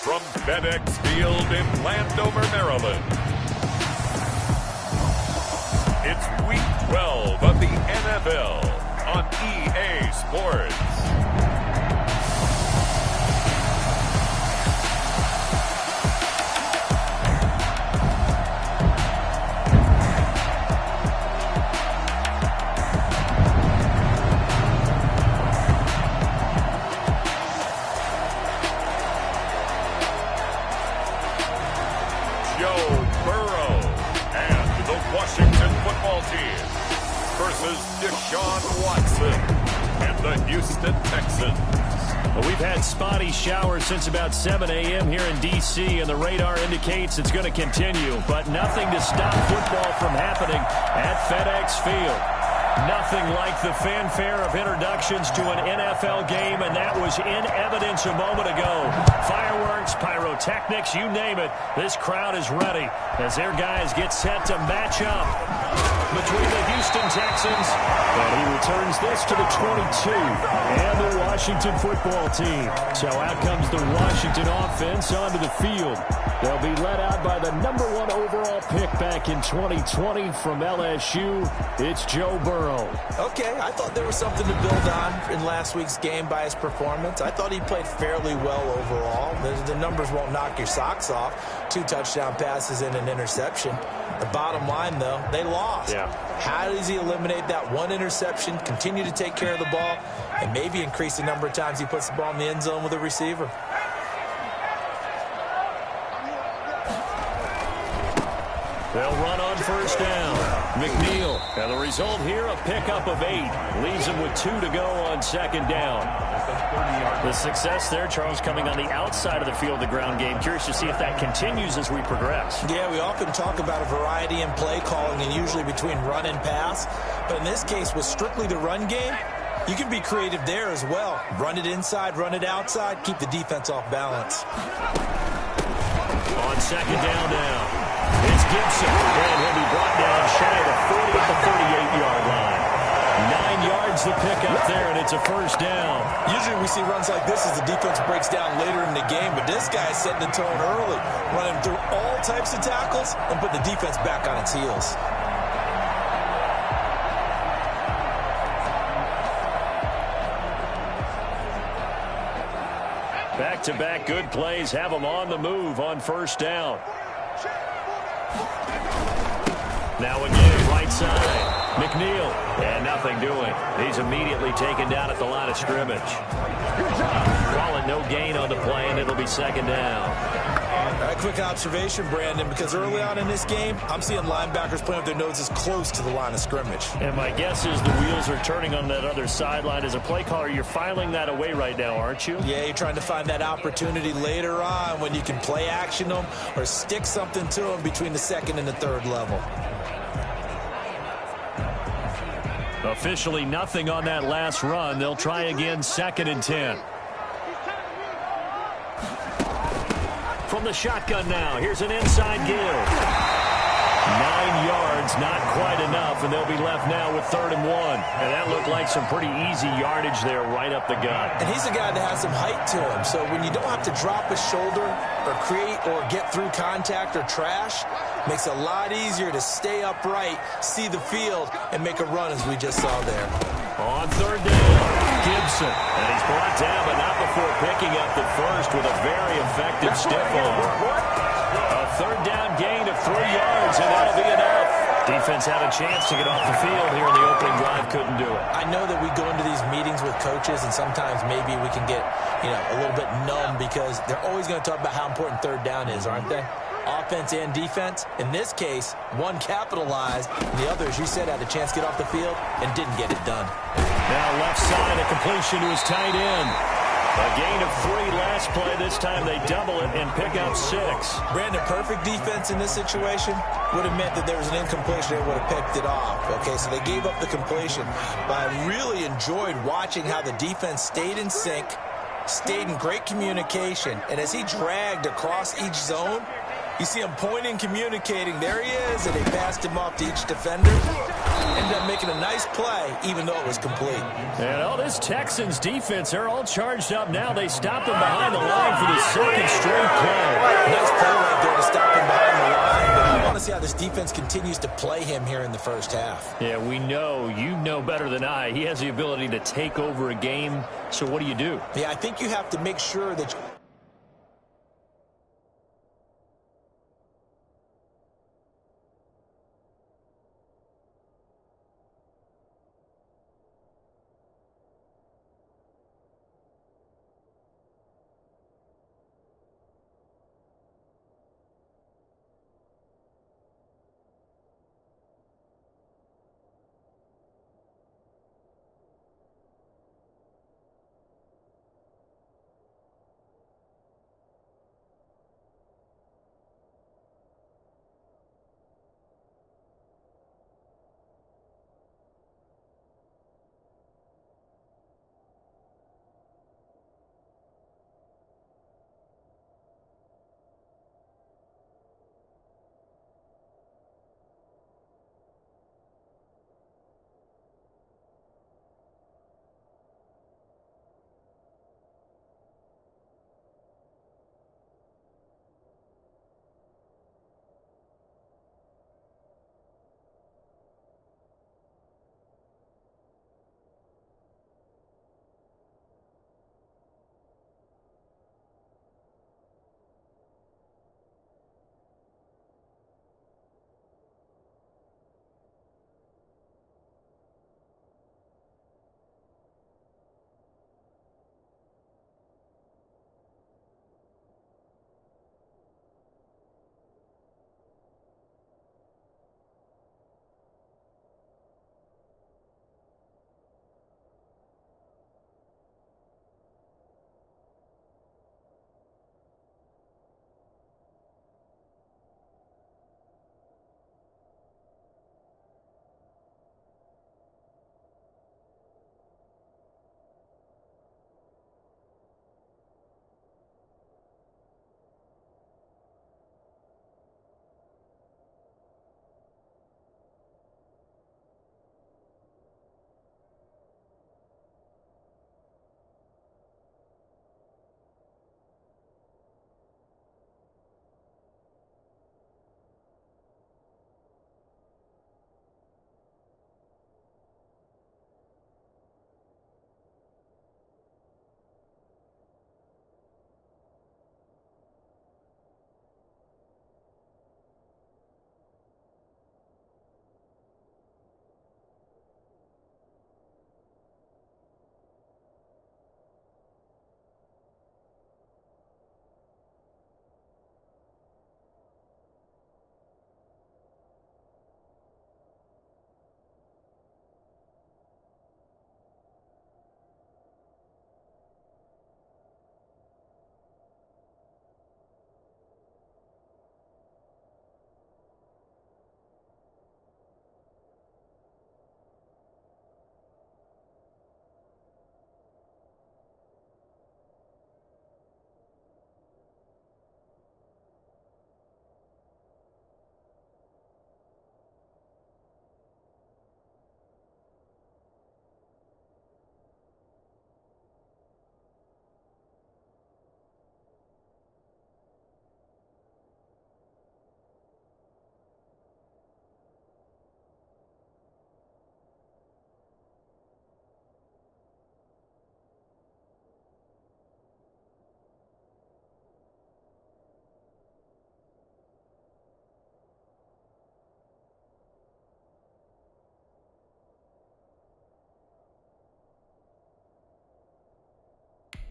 from FedEx Field in Landover, Maryland. It's Week 12 of the NFL on EA Sports. Deshaun Watson and the Houston Texans. Well, we've had spotty showers since about 7 a.m. here in D.C., and the radar indicates it's going to continue, but nothing to stop football from happening at FedEx Field. Nothing like the fanfare of introductions to an NFL game, and that was in evidence a moment ago. Fireworks, pyrotechnics, you name it. This crowd is ready as their guys get set to match up between the Houston Texans, and he returns this to the 22, and the Washington football team. So out comes the Washington offense onto the field. They'll be led out by the #1 overall pick back in 2020 from LSU. It's Joe Burrow. Okay, I thought there was something to build on in last week's game by his performance. I thought he played fairly well overall. The numbers won't knock your socks off. 2 touchdown passes and an interception. The bottom line, though, they lost. Yeah. How does he eliminate that 1 interception, continue to take care of the ball, and maybe increase the number of times he puts the ball in the end zone with a receiver? They'll run on first down. McNeil. And the result here, a pickup of 8. Leaves him with 2 to go on second down. The success there, Charles, coming on the outside of the field, the ground game. Curious to see if that continues as we progress. Yeah, we often talk about a variety in play calling and usually between run and pass. But in this case, with strictly the run game, you can be creative there as well. Run it inside, run it outside, keep the defense off balance. On second down now. It's Gibson, and he'll be brought down shy of the 40 at the 38-yard line. 9 yards to pick up there, and it's a first down. Usually we see runs like this as the defense breaks down later in the game, but this guy's setting the tone early, running through all types of tackles and putting the defense back on its heels. Back-to-back good plays have them on the move on first down. Now again, right side. McNeil, and nothing doing. He's immediately taken down at the line of scrimmage. Calling no gain on the play, and it'll be second down. A quick observation, Brandon, because early on in this game, I'm seeing linebackers playing with their noses close to the line of scrimmage. And my guess is the wheels are turning on that other sideline. As a play caller, you're filing that away right now, aren't you? Yeah, you're trying to find that opportunity later on when you can play action them or stick something to them between the second and the third level. Officially nothing on that last run. They'll try again, 2nd and 10. From the shotgun now, here's an inside give. 9 yards, not quite enough, and they'll be left now with 3rd and 1. And that looked like some pretty easy yardage there right up the gut. And he's a guy that has some height to him, so when you don't have to drop a shoulder or create or get through contact or trash, makes it a lot easier to stay upright, see the field, and make a run as we just saw there. On 3rd down, Gibson. And he's brought down, but not before picking up the first with a very effective stiff arm. A 3rd down gain of 3 yards, and that'll be enough. Defense had a chance to get off the field here in the opening drive, couldn't do it. I know that we go into these meetings with coaches, and sometimes maybe we can get, a little bit numb because they're always going to talk about how important 3rd down is, aren't they? Offense and defense. In this case, one capitalized, and the other, as you said, had a chance to get off the field and didn't get it done. Now left side, a completion to his tight end. A gain of 3 last play. This time they double it and pick up 6. Brandon, perfect defense in this situation would have meant that there was an incompletion. They would have picked it off. Okay, so they gave up the completion. But I really enjoyed watching how the defense stayed in sync, stayed in great communication, and as he dragged across each zone, you see him pointing, communicating. There he is, and they passed him off to each defender. ended up making a nice play, even though it was complete. And all this Texans defense, they're all charged up now. They stopped him behind the line for the second straight play. Nice play right there to stop him behind the line. But I want to see how this defense continues to play him here in the first half. Yeah, we know, you know better than I, he has the ability to take over a game. So what do you do? Yeah, I think you have to make sure that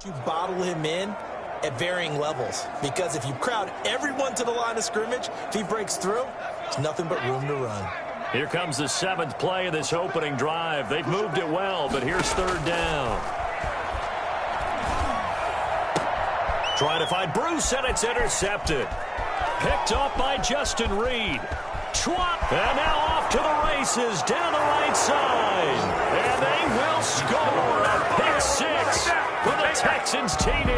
you bottle him in at varying levels. Because if you crowd everyone to the line of scrimmage, if he breaks through, there's nothing but room to run. Here comes the 7th play of this opening drive. They've moved it well, but here's 3rd down. Trying to find Bruce, and it's intercepted. Picked off by Justin Reed. Schwab, and now off to the races down the right side. And they will score a pick 6 for the Texans TD.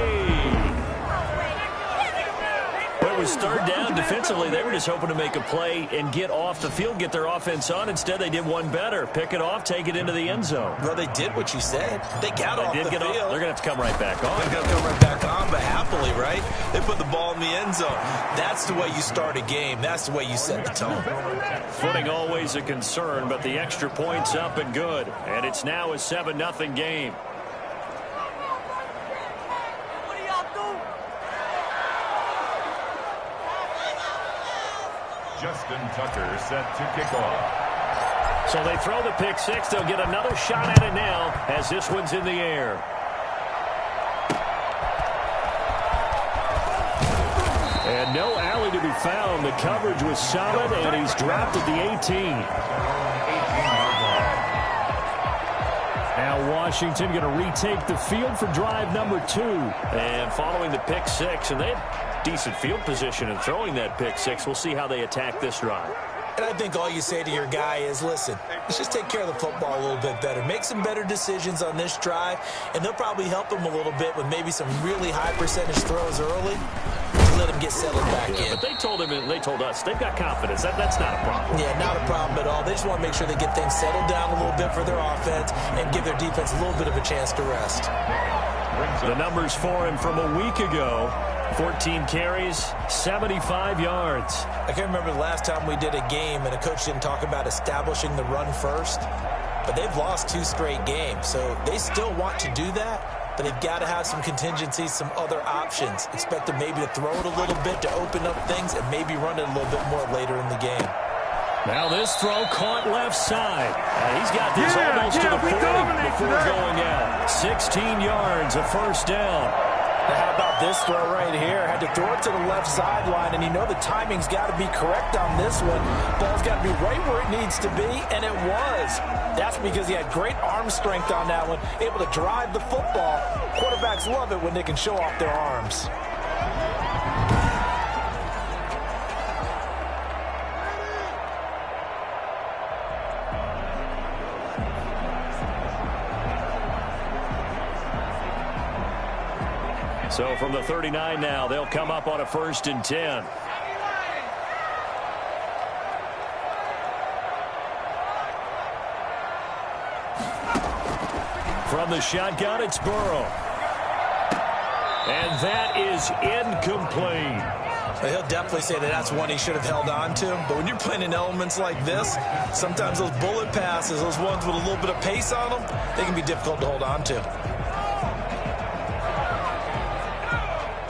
It was third down. Defensively, they were just hoping to make a play and get off the field, get their offense on. Instead, they did one better. Pick it off, take it into the end zone. Well, they did what you said. They got off the field. They're going to have to come right back on. They're going to come right back on, but happily, right? They put the ball in the end zone. That's the way you start a game. That's the way you set the tone. Footing always a concern, but the extra point's up and good. And it's now a 7-0 game. Justin Tucker set to kick off. So they throw the pick six. They'll get another shot at it now as this one's in the air. And no alley to be found. The coverage was solid, and he's dropped at the 18. Now Washington going to retake the field for drive number 2. And following the pick six, and they had decent field position in throwing that pick six. We'll see how they attack this drive. And I think all you say to your guy is, listen, let's just take care of the football a little bit better. Make some better decisions on this drive, and they'll probably help him a little bit with maybe some really high percentage throws early to let him get settled back in. But they told him, and they told us, they've got confidence. That's not a problem. Yeah, not a problem at all. They just want to make sure they get things settled down a little bit for their offense and give their defense a little bit of a chance to rest. The numbers for him from a week ago. 14 carries, 75 yards. I can't remember the last time we did a game and a coach didn't talk about establishing the run first, but they've lost 2 straight games, so they still want to do that, but they've got to have some contingencies, some other options. Expect them maybe to throw it a little bit to open up things and maybe run it a little bit more later in the game. Now this throw caught left side. He's got this almost to the 40 before going out. 16 yards, a first down. Now how about this throw right here? Had to throw it to the left sideline, and you know the timing's got to be correct on this one. Ball's got to be right where it needs to be, and it was. That's because he had great arm strength on that one, able to drive the football. Quarterbacks love it when they can show off their arms. So from the 39 now, they'll come up on a 1st and 10. From the shotgun, it's Burrow. And that is incomplete. He'll definitely say that that's one he should have held on to. But when you're playing in elements like this, sometimes those bullet passes, those ones with a little bit of pace on them, they can be difficult to hold on to.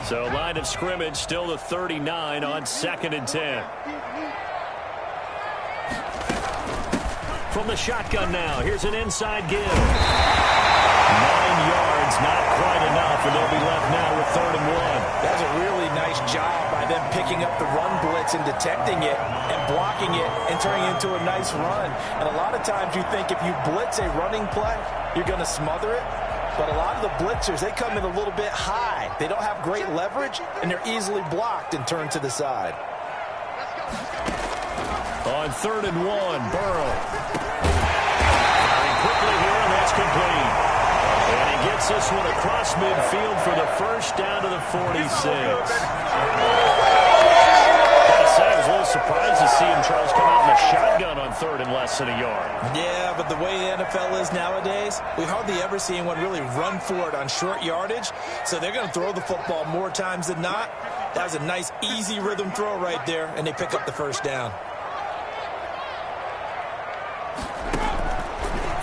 So line of scrimmage still the 39 on 2nd and 10. From the shotgun now, here's an inside give. 9 yards, not quite enough, and they'll be left now with 3rd and 1. That's a really nice job by them picking up the run blitz and detecting it and blocking it and turning it into a nice run. And a lot of times you think if you blitz a running play, you're going to smother it. But a lot of the blitzers, they come in a little bit high. They don't have great leverage, and they're easily blocked and turned to the side. On 3rd and 1, Burrow. Firing quickly here, and that's complete. And he gets this one across midfield for the first down to the 46. I was a little surprised to see him, Charles, come out in the shotgun on 3rd and less than a yard. Yeah, but the way the NFL is nowadays, we hardly ever see anyone really run for it on short yardage. So they're going to throw the football more times than not. That was a nice, easy rhythm throw right there, and they pick up the first down.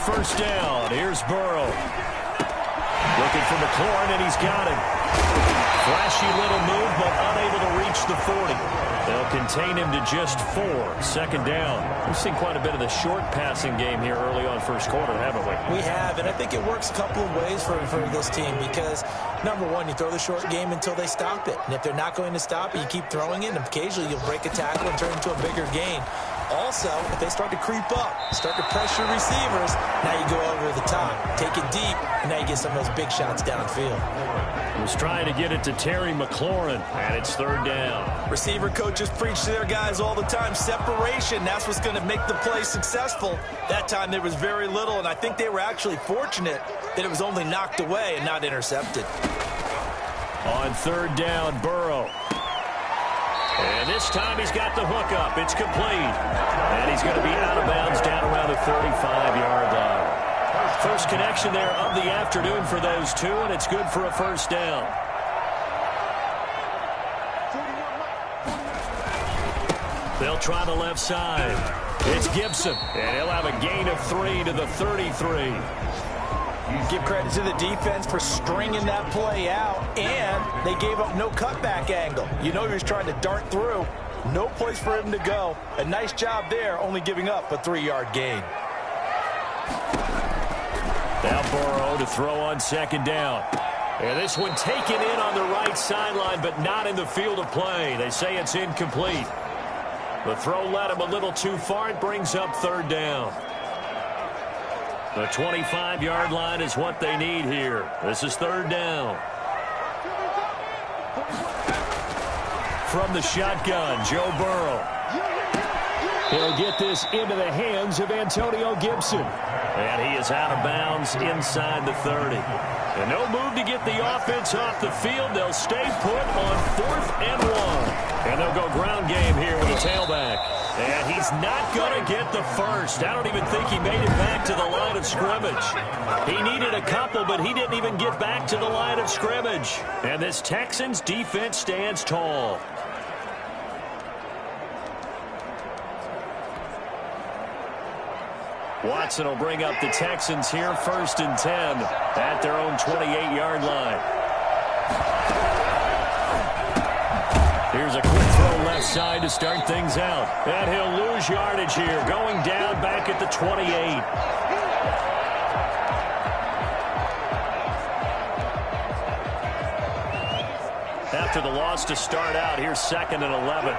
First down, here's Burrow. Looking for McLaurin, and he's got him. Flashy little move, but unable to reach the 40. They'll contain him to just 4. 2nd down. We've seen quite a bit of the short passing game here early on first quarter, haven't we? We have, and I think it works a couple of ways for this team because, number one, you throw the short game until they stop it. And if they're not going to stop it, you keep throwing it, and occasionally you'll break a tackle and turn it into a bigger gain. Also, if they start to creep up, start to pressure receivers, now you go over the top, take it deep, and now you get some of those big shots downfield. Was trying to get it to Terry McLaurin, and it's 3rd down. Receiver coaches preach to their guys all the time. Separation, that's what's going to make the play successful. That time there was very little, and I think they were actually fortunate that it was only knocked away and not intercepted. On 3rd down, Burrow. And this time he's got the hook up. It's complete. And he's going to be out of bounds down around the 35-yard line. First connection there of the afternoon for those two, and it's good for a first down. They'll try the left side. It's Gibson, and he'll have a gain of 3 to the 33. Give credit to the defense for stringing that play out, and they gave up no cutback angle. You know he was trying to dart through. No place for him to go. A nice job there, only giving up a 3-yard gain. Now Burrow to throw on second down. And this one taken in on the right sideline, but not in the field of play. They say it's incomplete. The throw led him a little too far. It brings up third down. The 25-yard line is what they need here. This is third down. From the shotgun, Joe Burrow. He'll get this into the hands of Antonio Gibson. And he is out of bounds inside the 30. And no move to get the offense off the field. They'll stay put on 4th and 1. And they'll go ground game here with a tailback. And he's not going to get the first. I don't even think he made it back to the line of scrimmage. He needed a couple, but he didn't even get back to the line of scrimmage. And this Texans defense stands tall. Watson will bring up the Texans here, 1st and 10 at their own 28-yard line. Here's a quick throw left side to start things out. And he'll lose yardage here, going down back at the 28. After the loss to start out, here's 2nd and 11.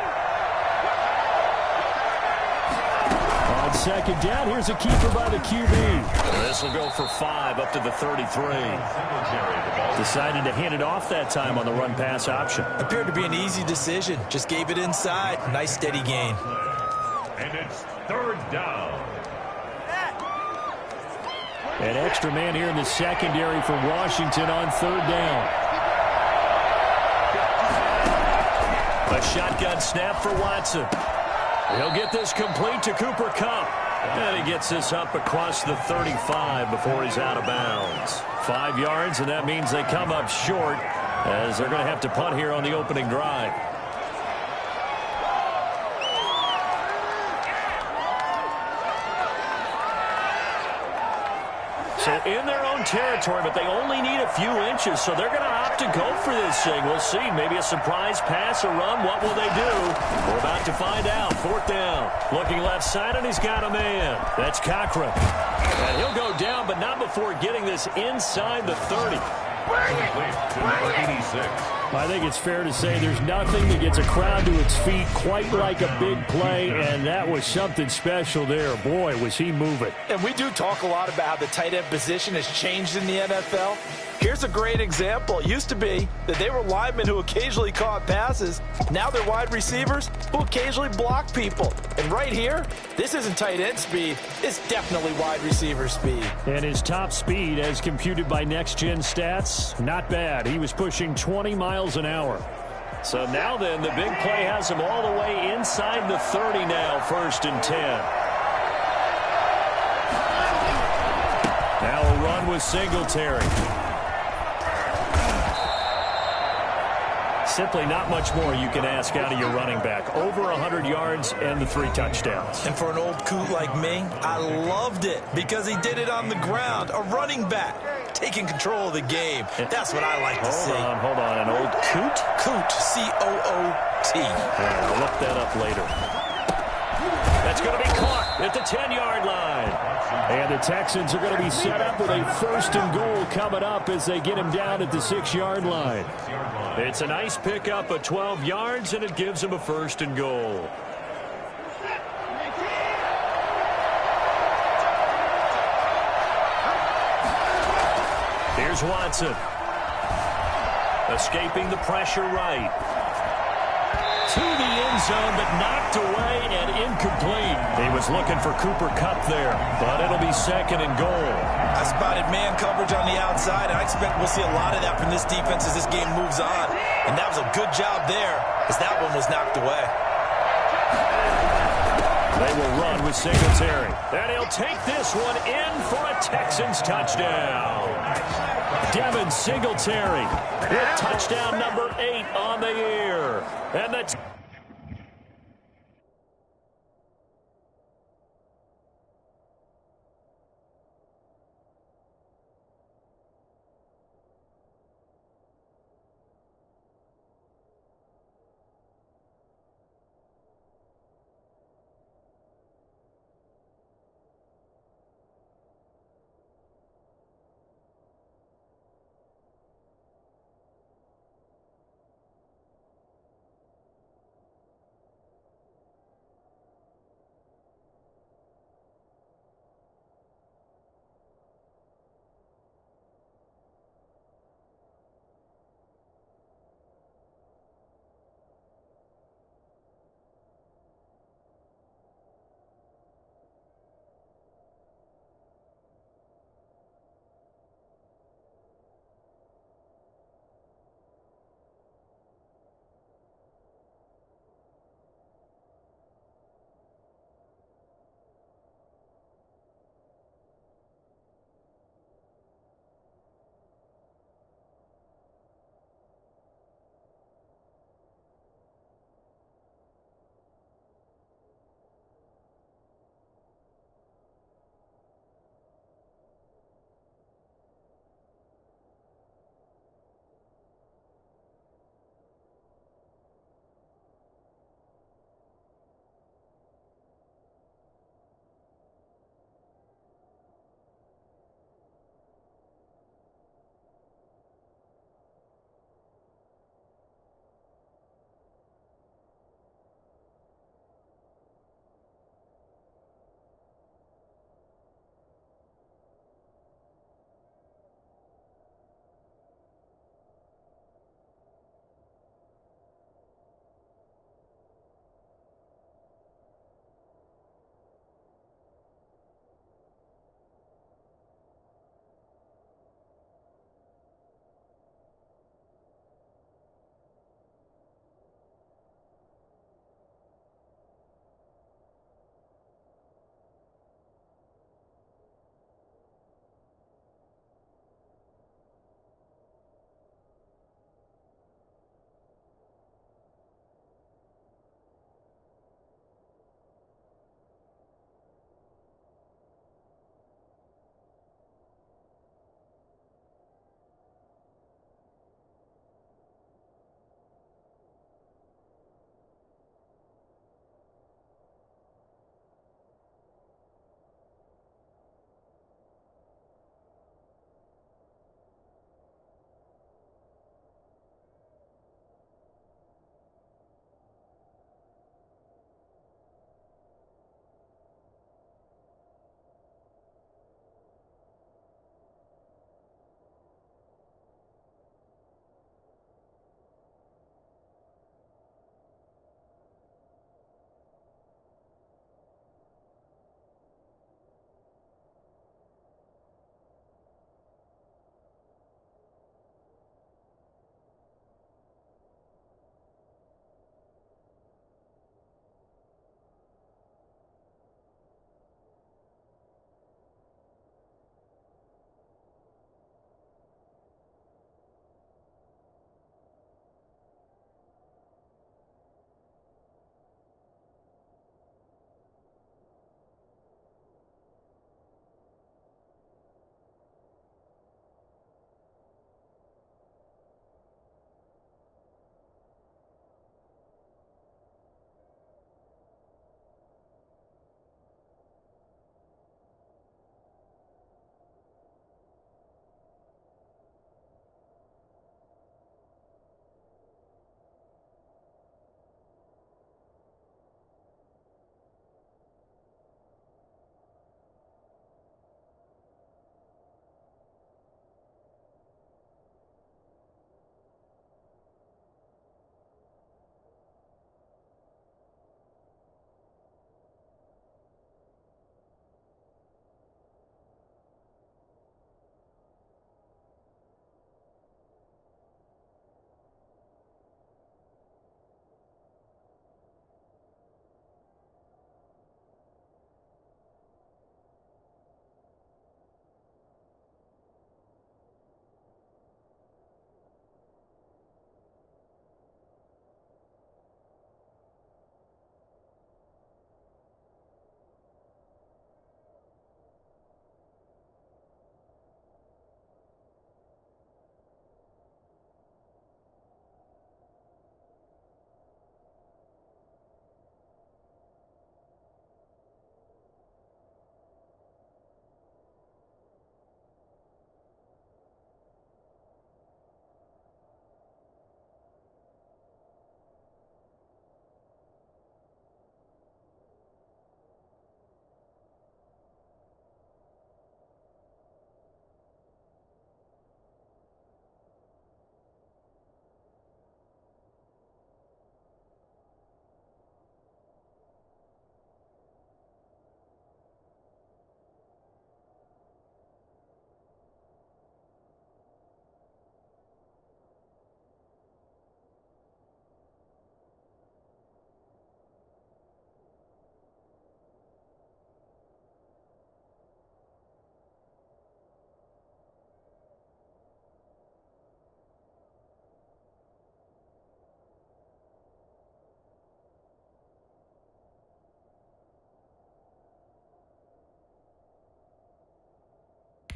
On second down, here's a keeper by the QB. This will go for 5 up to the 33. Decided to hand it off that time on the run-pass option. Appeared to be an easy decision. Just gave it inside. Nice, steady gain. And it's third down. An extra man here in the secondary for Washington on third down. A shotgun snap for Watson. He'll get this complete to Cooper Kupp. And he gets this up across the 35 before he's out of bounds. 5 yards, and that means they come up short as they're going to have to punt here on the opening drive. So in their own territory, but they only need a few inches, so they're going to opt to go for this thing. We'll see. Maybe a surprise pass or run. What will they do? We're about to find out. 4th down. Looking left side, and he's got a man. That's Cochran. And he'll go down, but not before getting this inside the 30. I think it's fair to say there's nothing that gets a crowd to its feet quite like a big play, and that was something special there. Boy, was he moving. And we do talk a lot about how the tight end position has changed in the NFL. Here's a great example. It used to be that they were linemen who occasionally caught passes. Now they're wide receivers who occasionally block people. And right here, this isn't tight end speed. It's definitely wide receiver speed. And his top speed, as computed by Next Gen Stats, not bad. He was pushing 20 miles an hour. So now then, the big play has him all the way inside the 30 now, 1st and 10. Now a run with Singletary. Simply not much more you can ask out of your running back. Over 100 yards and the 3 touchdowns. And for an old coot like me, I loved it because he did it on the ground. A running back taking control of the game. That's what I like to see. Hold on. An old coot? Coot, C-O-O-T. Yeah, we'll look that up later. That's going to be caught at the 10-yard line. And the Texans are going to be set up with a 1st and goal coming up as they get him down at the 6-yard line. It's a nice pickup of 12 yards, and it gives him a 1st and goal. Here's Watson. Escaping the pressure right. To the end zone, but knocked away and incomplete. He was looking for Cooper Kupp there, but it'll be 2nd and goal. I spotted man coverage on the outside, and I expect we'll see a lot of that from this defense as this game moves on. And that was a good job there as that one was knocked away. They will run with Singletary. And he'll take this one in for a Texans touchdown. Devin Singletary with touchdown number 8 on the year. And that's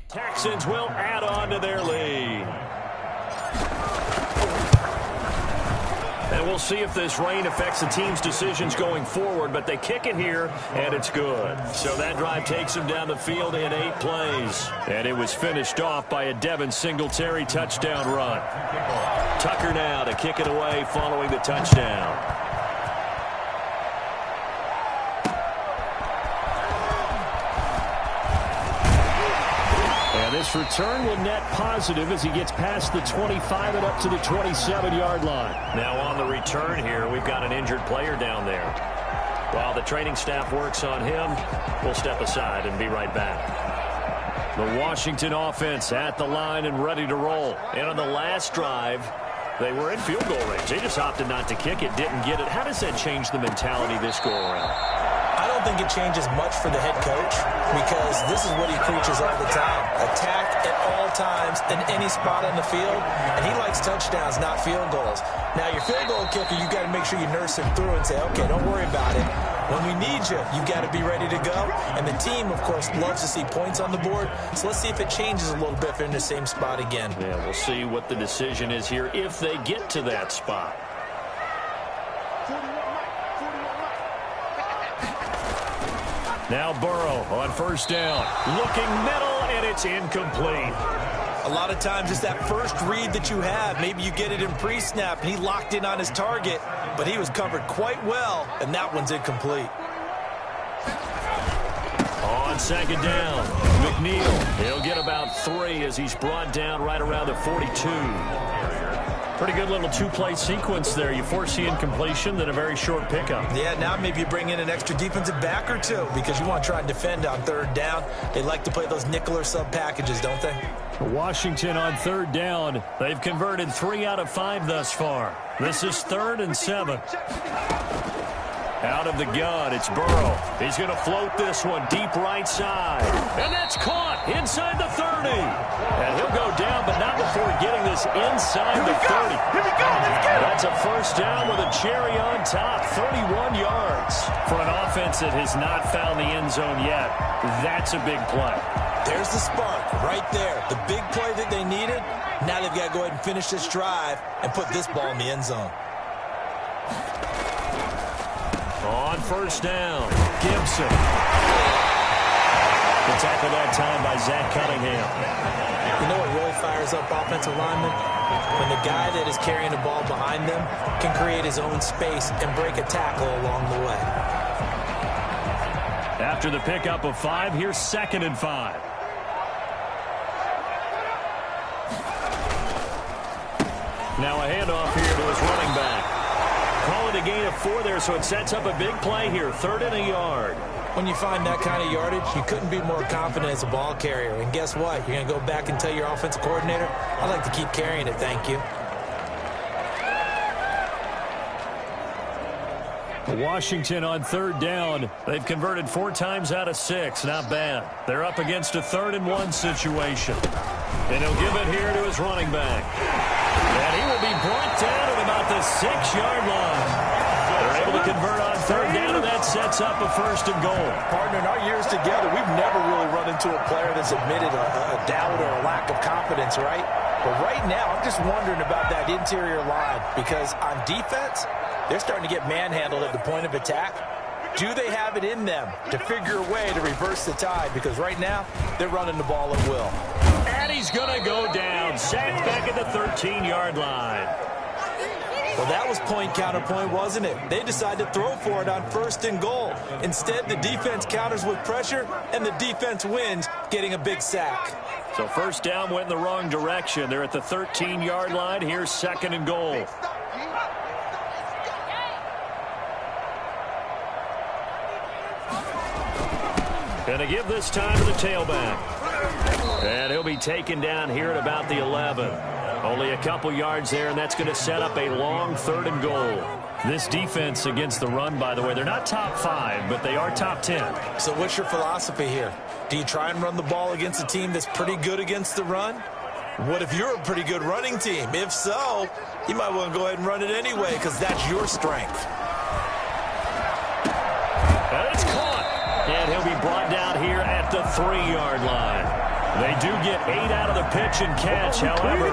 Texans will add on to their lead. And we'll see if this rain affects the team's decisions going forward, but they kick it here, and it's good. So that drive takes them down the field in 8 plays. And it was finished off by a Devin Singletary touchdown run. Tucker now to kick it away following the touchdown. This return will net positive as he gets past the 25 and up to the 27-yard line. Now on the return here, we've got an injured player down there. While the training staff works on him, we'll step aside and be right back. The Washington offense at the line and ready to roll. And on the last drive, they were in field goal range. They just opted not to kick it, didn't get it. How does that change the mentality this go-around? I don't think it changes much for the head coach because this is what he preaches all the time. Attack at all times in any spot on the field, and he likes touchdowns, not field goals. Now, your field goal kicker, you got to make sure you nurse him through and say, okay, don't worry about it. When we need you, you got to be ready to go. And the team, of course, loves to see points on the board. So let's see if it changes a little bit if they're in the same spot again. Yeah, we'll see what the decision is here if they get to that spot. Now Burrow on first down. Looking middle, and it's incomplete. A lot of times it's that first read that you have. Maybe you get it in pre-snap, and he locked in on his target, but he was covered quite well, and that one's incomplete. On second down, McNeil. He'll get about 3 as he's brought down right around the 42. Pretty good little 2-play sequence there. You force the incompletion, then a very short pickup. Yeah, now maybe you bring in an extra defensive back or two because you want to try and defend on third down. They like to play those nickel or sub packages, don't they? Washington on third down. They've converted 3 out of 5 thus far. This is 3rd and 7. Out of the gun, it's Burrow. He's going to float this one deep right side. And that's caught inside the 30. And he'll go down, but not before getting this inside the 30. Here we go. Let's get it. That's a first down with a cherry on top, 31 yards. For an offense that has not found the end zone yet, that's a big play. There's the spark right there. The big play that they needed. Now they've got to go ahead and finish this drive and put this ball in the end zone. On first down, Gibson. The tackle that time by Zach Cunningham. You know what really fires up offensive linemen? When the guy that is carrying the ball behind them can create his own space and break a tackle along the way. After the pickup of 5, here's 2nd and 5. Now a handoff here to his running back. Call it a gain of 4 there, so it sets up a big play here, 3rd and a yard. When you find that kind of yardage, you couldn't be more confident as a ball carrier. And guess what? You're going to go back and tell your offensive coordinator, I'd like to keep carrying it, thank you. Washington on third down. They've converted 4 times out of 6. Not bad. They're up against a 3rd and 1 situation. And he'll give it here to his running back. And he will be brought down at about the 6-yard line. They're able to convert on third down, and that sets up a 1st and goal. Partner, in our years together, we've never really run into a player that's admitted a doubt or a lack of confidence, right? But right now, I'm just wondering about that interior line because on defense, they're starting to get manhandled at the point of attack. Do they have it in them to figure a way to reverse the tide? Because right now, they're running the ball at will. And he's going to go down. Sacked back at the 13-yard line. Well, that was point counterpoint, wasn't it? They decided to throw for it on 1st and goal. Instead, the defense counters with pressure, and the defense wins, getting a big sack. So 1st down went in the wrong direction. They're at the 13-yard line. Here's 2nd and goal. Going to give this time to the tailback. And he'll be taken down here at about the 11. Only a couple yards there, and that's going to set up a long 3rd and goal. This defense against the run, by the way, they're not top 5, but they are top 10. So what's your philosophy here? Do you try and run the ball against a team that's pretty good against the run? What if you're a pretty good running team? If so, you might want to go ahead and run it anyway because that's your strength. And it's caught. And he'll be brought down here at the 3-yard line. They do get 8 out of the pitch and catch. However,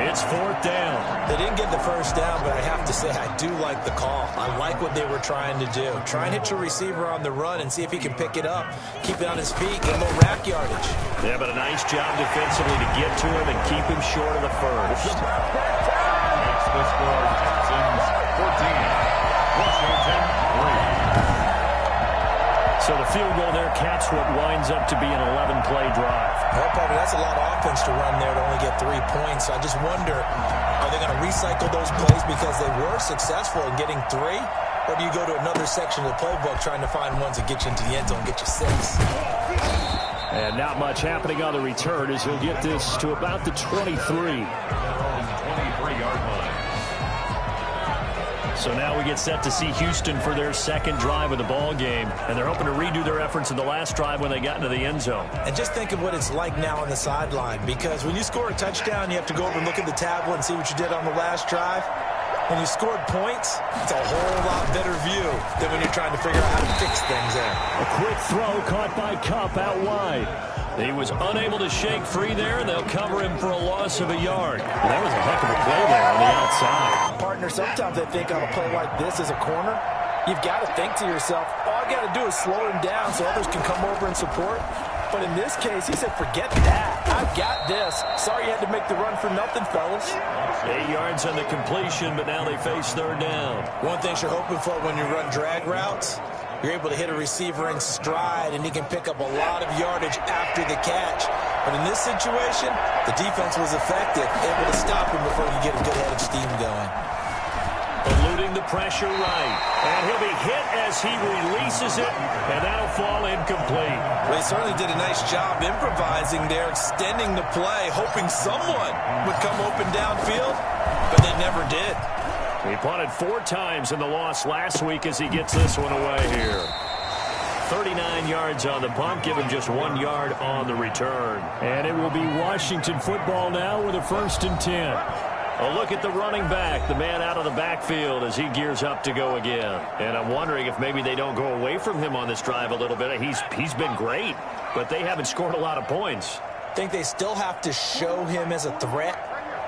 it's 4th down. They didn't get the first down, but I have to say I do like the call. I like what they were trying to do. Try and hit your receiver on the run and see if he can pick it up. Keep it on his feet, get a little rack yardage. Yeah, but a nice job defensively to get to him and keep him short of the first. Makes the score Texans 14, Washington 3. So the field goal there caps what winds up to be an 11-play drive. Well, Parker, that's a lot of offense to run there to only get 3 points. I just wonder, are they going to recycle those plays because they were successful in getting 3? Or do you go to another section of the playbook trying to find ones that get you into the end zone and get you 6? And not much happening on the return as he'll get this to about the 23. 23-yard line. So now we get set to see Houston for their second drive of the ball game, and they're hoping to redo their efforts in the last drive when they got into the end zone. And just think of what it's like now on the sideline, because when you score a touchdown, you have to go over and look at the tablet and see what you did on the last drive. When you scored points, it's a whole lot better view than when you're trying to figure out how to fix things there. A quick throw caught by Kupp out wide. He was unable to shake free there, and they'll cover him for a loss of a yard. Well, that was a heck of a play there on the outside. Partner, sometimes I think on a play like this as a corner, you've got to think to yourself, all I got to do is slow him down so others can come over and support. But in this case, he said, forget that. I've got this. Sorry you had to make the run for nothing, fellas. 8 yards on the completion, but now they face 3rd down. One thing you're hoping for when you run drag routes, you're able to hit a receiver in stride, and he can pick up a lot of yardage after the catch. But in this situation, the defense was effective, able to stop him before you get a good head of steam going. Eluding the pressure right. And he'll be hit as he releases it, and that'll fall incomplete. Well, he certainly did a nice job improvising there, extending the play, hoping someone would come open downfield, but they never did. He punted 4 times in the loss last week as he gets this one away here. 39 yards on the punt, give him just 1 yard on the return. And it will be Washington football now with a 1st and 10. A look at the running back, the man out of the backfield as he gears up to go again. And I'm wondering if maybe they don't go away from him on this drive a little bit. He's been great, but they haven't scored a lot of points. I think they still have to show him as a threat.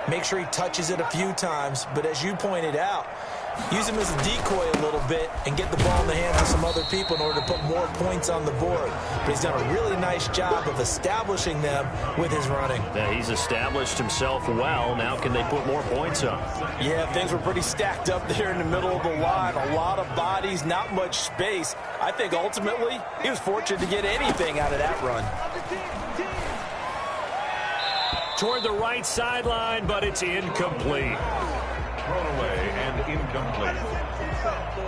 Make sure he touches it a few times, but as you pointed out, use him as a decoy a little bit and get the ball in the hands of some other people in order to put more points on the board. But he's done a really nice job of establishing them with his running. Yeah, he's established himself well. Now can they put more points up? Yeah, things were pretty stacked up there in the middle of the line. A lot of bodies, not much space. I think ultimately he was fortunate to get anything out of that run. Toward the right sideline, but it's incomplete. Thrown away and incomplete.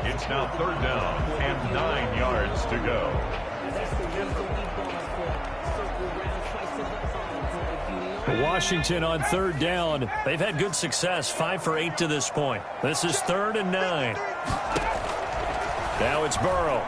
It's now 3rd down and 9 yards to go. Washington on 3rd down. They've had good success, 5 for 8 to this point. This is 3rd and 9. Now it's Burrow.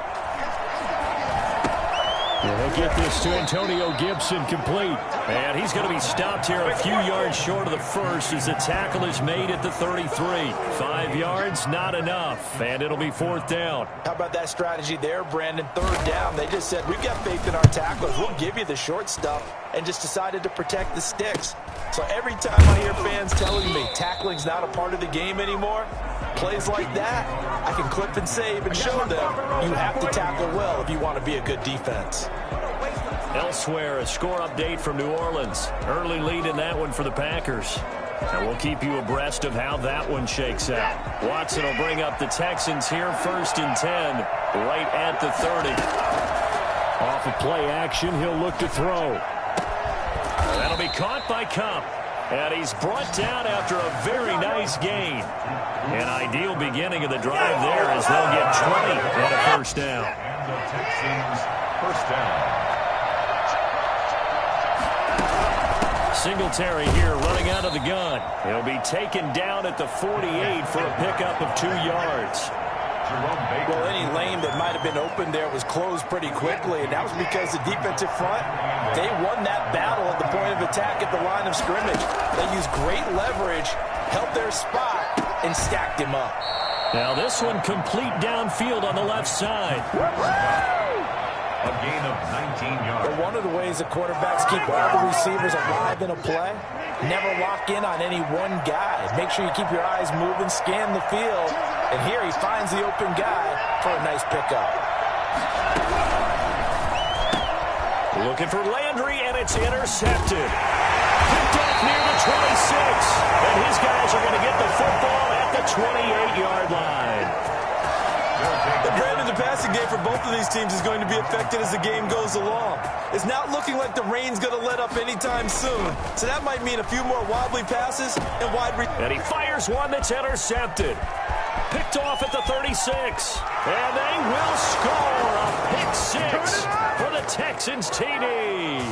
They get this to Antonio Gibson, complete. And he's going to be stopped here a few yards short of the first as the tackle is made at the 33. 5 yards, not enough, and it'll be 4th down. How about that strategy there, Brandon? 3rd down. They just said, we've got faith in our tacklers. We'll give you the short stuff, and just decided to protect the sticks. So every time I hear fans telling me tackling's not a part of the game anymore, plays like that, I can clip and save and show them you have to tackle well if you want to be a good defense. Elsewhere, a score update from New Orleans. Early lead in that one for the Packers. And we'll keep you abreast of how that one shakes out. Watson will bring up the Texans here, 1st and 10, right at the 30. Off of play action, he'll look to throw. That'll be caught by Kupp. And he's brought down after a very nice gain. An ideal beginning of the drive there as they'll get 20 and a 1st down. And the Texans 1st down. Singletary here running out of the gun. He'll be taken down at the 48 for a pickup of 2 yards. Well, any lane that might have been open there was closed pretty quickly, and that was because the defensive front, they won that battle at the point of attack at the line of scrimmage. They used great leverage, held their spot, and stacked him up. Now this one complete downfield on the left side. A gain of 19 yards. Well, one of the ways the quarterbacks keep all the receivers alive in a play, never lock in on any one guy. Make sure you keep your eyes moving, scan the field, and here he finds the open guy for a nice pickup. Looking for Landry, and it's intercepted. Picked off near the 26, and his guys are going to get the football at the 28-yard line. Brandon, the passing game for both of these teams is going to be affected as the game goes along. It's not looking like the rain's going to let up anytime soon, so that might mean a few more wobbly passes and wide. And he fires one that's intercepted. Picked off at the 36, and they will score a pick six for the Texans TD.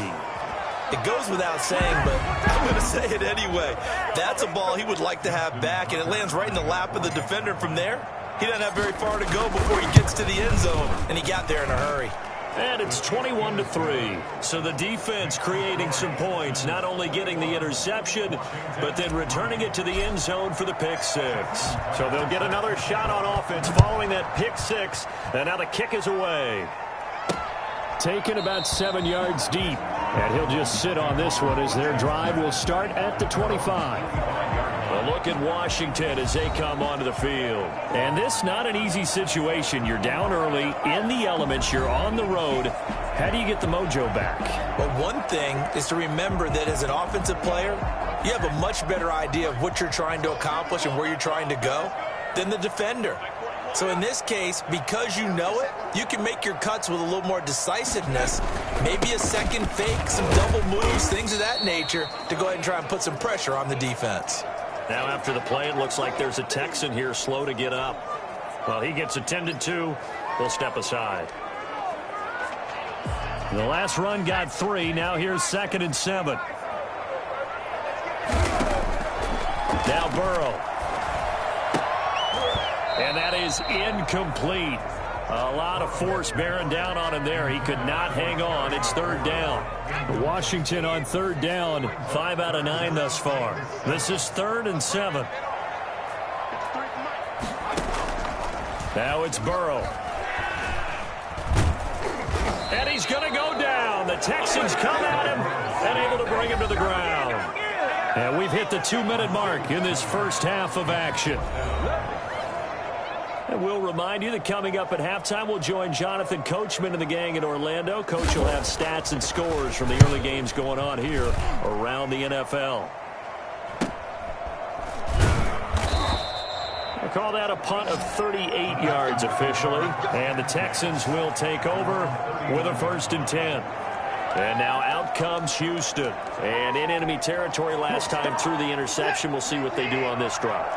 It goes without saying, but I'm going to say it anyway. That's a ball he would like to have back, and it lands right in the lap of the defender from there. He doesn't have very far to go before he gets to the end zone, and he got there in a hurry. And it's 21-3. So the defense creating some points, not only getting the interception, but then returning it to the end zone for the pick six. So they'll get another shot on offense following that pick six, and now the kick is away. Taken about 7 yards deep, and he'll just sit on this one as their drive will start at the 25. A look at Washington as they come onto the field. And this not an easy situation. You're down early, in the elements, you're on the road. How do you get the mojo back? Well, one thing is to remember that as an offensive player, you have a much better idea of what you're trying to accomplish and where you're trying to go than the defender. So in this case, because you know it, you can make your cuts with a little more decisiveness, maybe a second fake, some double moves, things of that nature, to go ahead and try and put some pressure on the defense. Now after the play, it looks like there's a Texan here slow to get up. Well, he gets attended to. We'll step aside. The last run got 3. Now here's 2nd and 7. Now Burrow. And that is incomplete. A lot of force bearing down on him there. He could not hang on. It's 3rd down. Washington on 3rd down. 5 out of 9 thus far. This is 3rd and 7. Now it's Burrow. And he's going to go down. The Texans come at him and able to bring him to the ground. And we've hit the 2-minute mark in this first half of action. And we'll remind you that coming up at halftime, we'll join Jonathan Coachman and the gang in Orlando. Coach will have stats and scores from the early games going on here around the NFL. We'll call that a punt of 38 yards officially. And the Texans will take over with a 1st and 10. And now out comes Houston. And in enemy territory last time through the interception. We'll see what they do on this drive.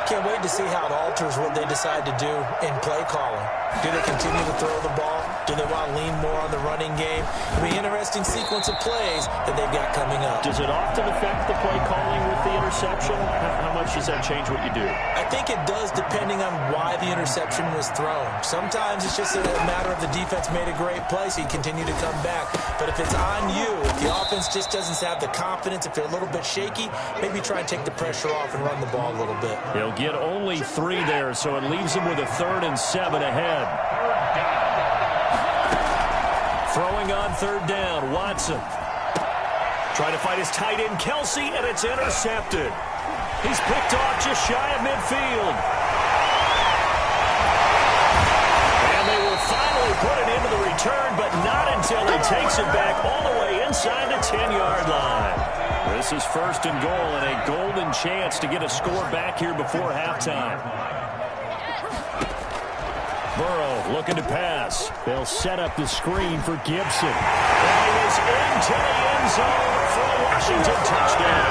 Can't wait to see how it alters what they decide to do in play calling. Do they continue to throw the ball? Do they want to lean more on the running game? It'll be an interesting sequence of plays that they've got coming up. Does it often affect the play calling with the interception? How much does that change what you do? I think it does depending on why the interception was thrown. Sometimes it's just a matter of the defense made a great play, so you continue to come back. But if it's on you, if the offense just doesn't have the confidence, if they're a little bit shaky, maybe try and take the pressure off and run the ball a little bit. He'll get only 3 there, so it leaves him with a 3rd and 7 ahead. Throwing on 3rd down, Watson. Trying to find his tight end, Kelsey, and it's intercepted. He's picked off just shy of midfield. And they will finally put it into the return, but not until he takes it back all the way inside the 10-yard line. This is 1st and goal and a golden chance to get a score back here before halftime. Burrow looking to pass. They'll set up the screen for Gibson. And he is into the end zone for a Washington touchdown.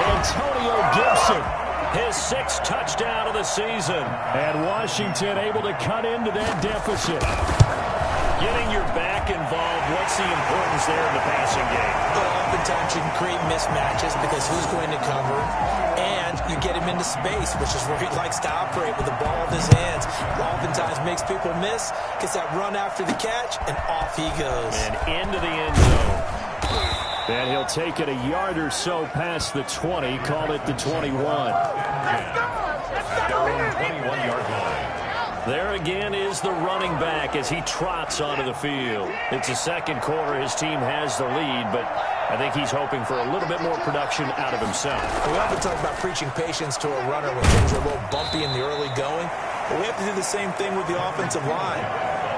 Antonio Gibson, his 6th touchdown of the season. And Washington able to cut into that deficit. Getting your back involved, what's the importance there in the passing game? Well, oftentimes you can create mismatches because who's going to cover, and you get him into space, which is where he likes to operate with the ball in his hands. Oftentimes makes people miss, gets that run after the catch, and off he goes. And into the end zone. And he'll take it a yard or so past the 20, call it the 21. Their own 21-yard line. There again is the running back as he trots onto the field. It's the second quarter. His team has the lead, but I think he's hoping for a little bit more production out of himself. We often talk about preaching patience to a runner when things are a little bumpy in the early going, but we have to do the same thing with the offensive line.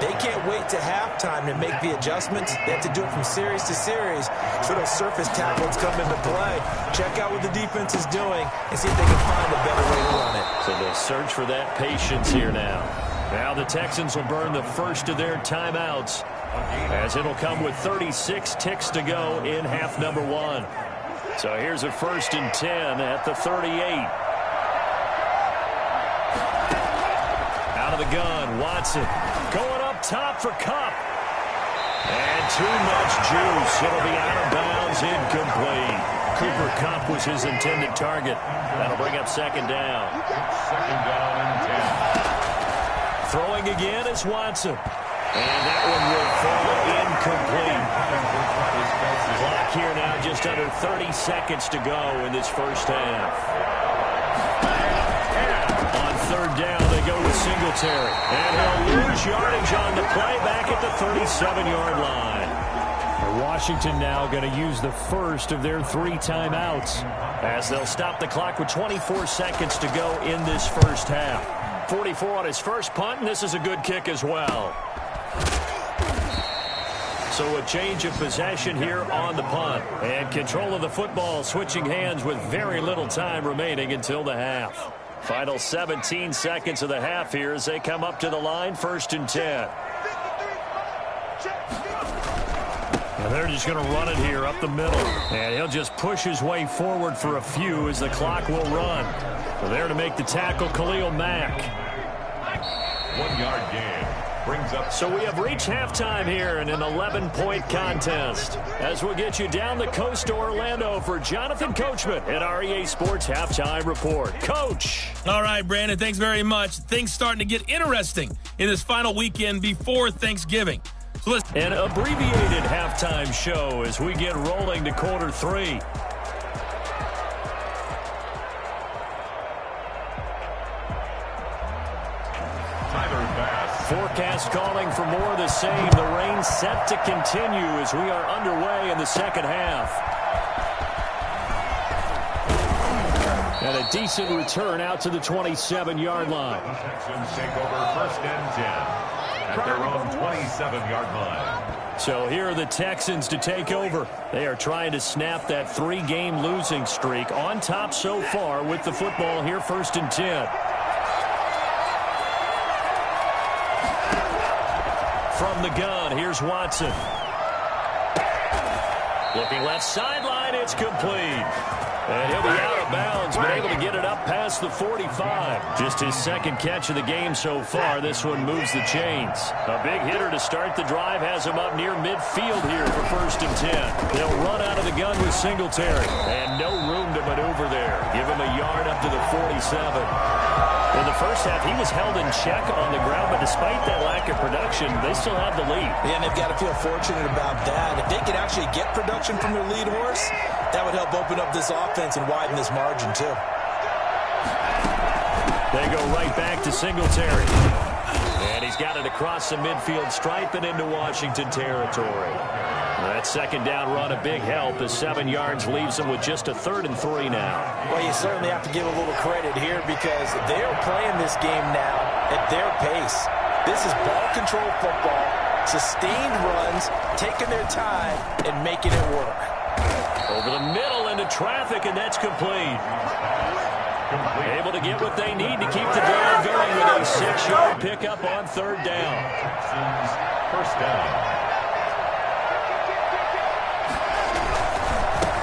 They can't wait to halftime to make the adjustments. They have to do it from series to series so those surface tackles come into play. Check out what the defense is doing and see if they can find a better way to run it. So they'll search for that patience here now. Now the Texans will burn the first of their timeouts as it'll come with 36 ticks to go in half number 1. So here's a 1st and 10 at the 38. Out of the gun, Watson going up top for Kupp. And too much juice. It'll be out of bounds, incomplete. Cooper Kupp was his intended target. That'll bring up 2nd down. 2nd down and 10. Throwing again is Watson. And that one will fall incomplete. Clock here now, just under 30 seconds to go in this first half. On 3rd down, they go with Singletary. And he'll lose yardage on the play back at the 37-yard line. Washington now going to use the first of their 3 timeouts as they'll stop the clock with 24 seconds to go in this first half. 44 on his first punt, and this is a good kick as well. So a change of possession here on the punt. And control of the football switching hands with very little time remaining until the half. Final 17 seconds of the half here as they come up to the line, 1st and 10. And they're just going to run it here up the middle. And he'll just push his way forward for a few as the clock will run. So there to make the tackle, Khalil Mack. 1-yard gain. Brings up. So we have reached halftime here in an 11-point contest. As we'll get you down the coast to Orlando for Jonathan Coachman at REA Sports Halftime Report. Coach. All right, Brandon, thanks very much. Things starting to get interesting in this final weekend before Thanksgiving. So let's An abbreviated halftime show as we get rolling to quarter 3. Forecast calling for more of the same. The rain set to continue as we are underway in the second half. And a decent return out to the 27-yard line. Texans take over 1st and 10 at their own 27-yard line. So here are the Texans to take over. They are trying to snap that 3-game losing streak. On top so far with the football here, 1st and 10. From the gun, here's Watson. Looking left sideline, it's complete. And he'll be out of bounds, but able to get it up past the 45. Just his 2nd catch of the game so far. This one moves the chains. A big hitter to start the drive has him up near midfield here for 1st and 10. They'll run out of the gun with Singletary. And no room to maneuver there. Give him a yard up to the 47. In the first half, he was held in check on the ground, but despite that lack of production, they still have the lead. Yeah, and they've got to feel fortunate about that. If they could actually get production from their lead horse, that would help open up this offense and widen this margin, too. They go right back to Singletary. And he's got it across the midfield stripe and into Washington territory. That 2nd down run a big help as 7 yards leaves them with just a 3rd and 3 now. Well, you certainly have to give a little credit here because they're playing this game now at their pace. This is ball control football, sustained runs, taking their time and making it work. Over the middle into traffic, and that's complete. Able to get what they need to keep the drive going with a 6-yard pickup on 3rd down. Texans 1st down.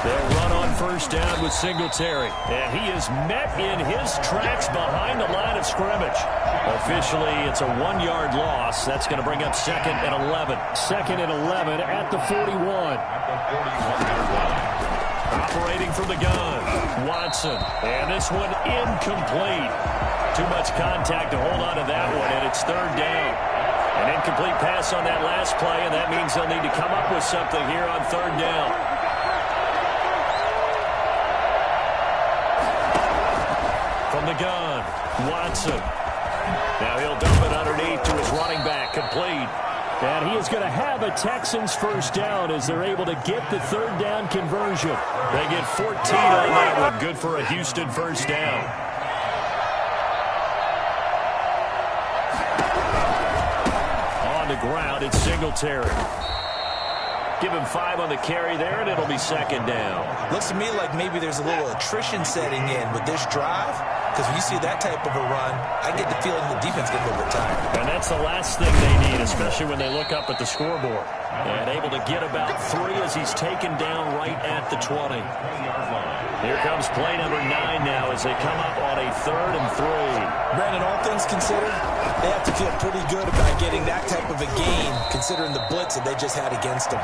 They'll run on 1st down with Singletary. And he is met in his tracks behind the line of scrimmage. Officially, it's a 1-yard loss. That's going to bring up 2nd and 11. 2nd and 11 at the 41. Operating from the gun, Watson. And this one incomplete. Too much contact to hold on to that one, and it's 3rd down. An incomplete pass on that last play, and that means they'll need to come up with something here on 3rd down. From the gun, Watson. Now he'll dump it underneath to his running back, complete. And he is going to have a Texans first down as they're able to get the third down conversion. They get 14 on that one. Good for a Houston first down. On the ground, it's Singletary. Give him 5 on the carry there, and it'll be second down. Looks to me like maybe there's a little attrition setting in with this drive, because when you see that type of a run, I get the feeling the defense gets a little bit tired. And that's the last thing they need, especially when they look up at the scoreboard. And able to get about 3 as he's taken down right at the 20. Here comes play number 9 now as they come up on a 3rd and 3. Brandon, all things considered, they have to feel pretty good about getting that type of a gain, considering the blitz that they just had against them.